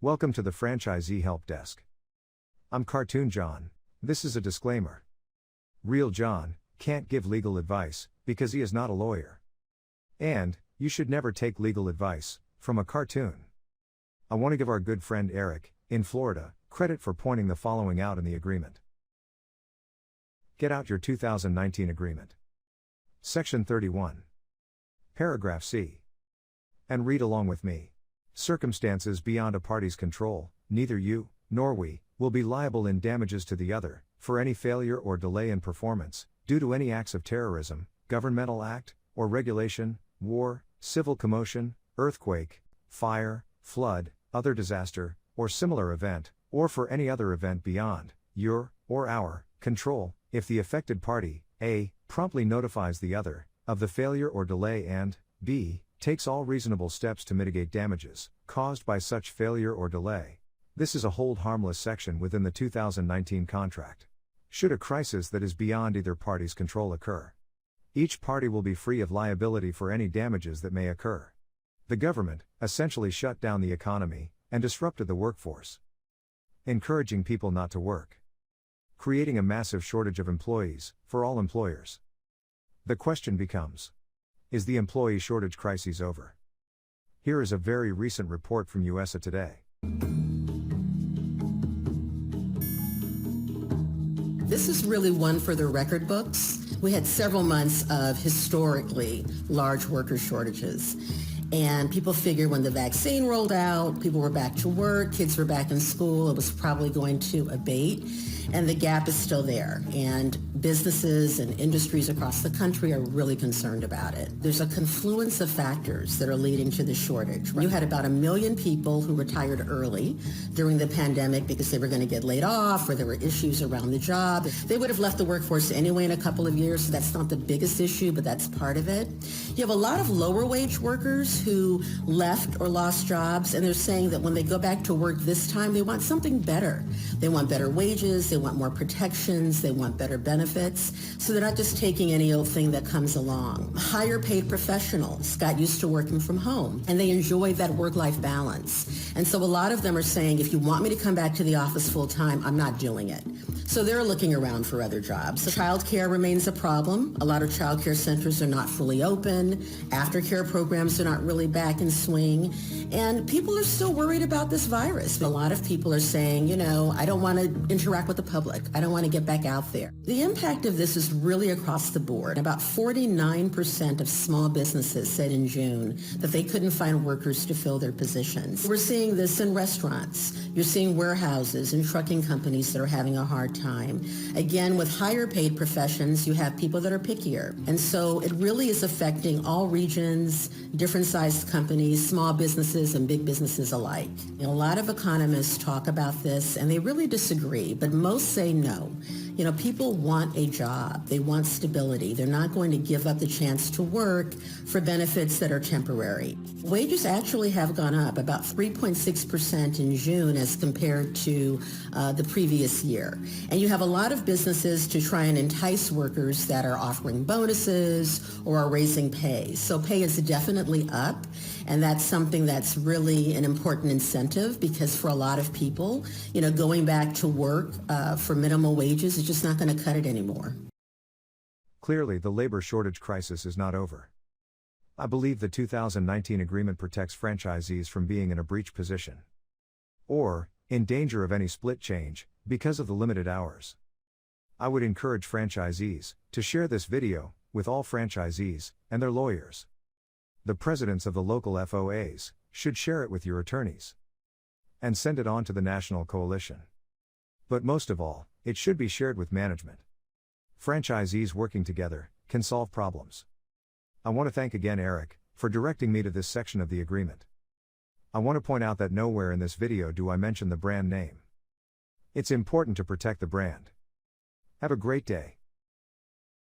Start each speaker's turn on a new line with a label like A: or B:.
A: Welcome to the Franchisee Help Desk. I'm Cartoon John. This is a disclaimer. Real John can't give legal advice because he is not a lawyer. And you should never take legal advice from a cartoon. I want to give our good friend Eric, in Florida, credit for pointing the following out in the agreement. Get out your 2019 agreement. Section 31. Paragraph C. And read along with me. Circumstances beyond a party's control, neither you, nor we, will be liable in damages to the other, for any failure or delay in performance, due to any acts of terrorism, governmental act, or regulation, war, civil commotion, earthquake, fire, flood, other disaster, or similar event, or for any other event beyond your, or our, control, if the affected party, A, promptly notifies the other, of the failure or delay and, B, takes all reasonable steps to mitigate damages caused by such failure or delay. This is a hold harmless section within the 2019 contract. Should a crisis that is beyond either party's control occur, each party will be free of liability for any damages that may occur. The government essentially shut down the economy and disrupted the workforce, encouraging people not to work, creating a massive shortage of employees for all employers. The question becomes, is the employee shortage crisis over? Here is a very recent report from USA Today.
B: This is really one for the record books. We had several months of historically large worker shortages. And people figured when the vaccine rolled out, people were back to work, kids were back in school, it was probably going to abate. And the gap is still there. And businesses and industries across the country are really concerned about it. There's a confluence of factors that are leading to the shortage. You had about 1 million people who retired early during the pandemic because they were going to get laid off or there were issues around the job. They would have left the workforce anyway in a couple of years, so that's not the biggest issue, but that's part of it. You have a lot of lower wage workers who left or lost jobs, and they're saying that when they go back to work this time, they want something better. They want better wages, they want more protections, they want better benefits, so they're not just taking any old thing that comes along. Higher paid professionals got used to working from home, and they enjoy that work-life balance. And so a lot of them are saying, if you want me to come back to the office full time, I'm not doing it. So they're looking around for other jobs. So childcare remains a problem. A lot of childcare centers are not fully open. Aftercare programs are not really back in swing. And people are still worried about this virus. A lot of people are saying, I don't want to interact with the public. I don't want to get back out there. The impact of this is really across the board. About 49% of small businesses said in June that they couldn't find workers to fill their positions. We're seeing this in restaurants. You're seeing warehouses and trucking companies that are having a hard time. Again, with higher paid professions, you have people that are pickier. And so it really is affecting all regions, different sized companies, small businesses and big businesses alike. A lot of economists talk about this and they really disagree, but most say no. People want a job. They want stability. They're not going to give up the chance to work for benefits that are temporary. Wages actually have gone up about 3.6% in June as compared to the previous year. And you have a lot of businesses to try and entice workers that are offering bonuses or are raising pay. So pay is definitely up. And that's something that's really an important incentive because for a lot of people, going back to work for minimal wages is just not going to cut it anymore.
A: Clearly, the labor shortage crisis is not over. I believe the 2019 agreement protects franchisees from being in a breach position or in danger of any split change because of the limited hours. I would encourage franchisees to share this video with all franchisees and their lawyers. The presidents of the local FOAs should share it with your attorneys and send it on to the national coalition. But most of all, it should be shared with management. Franchisees working together can solve problems. I want to thank again Eric for directing me to this section of the agreement. I want to point out that nowhere in this video do I mention the brand name. It's important to protect the brand. Have a great day.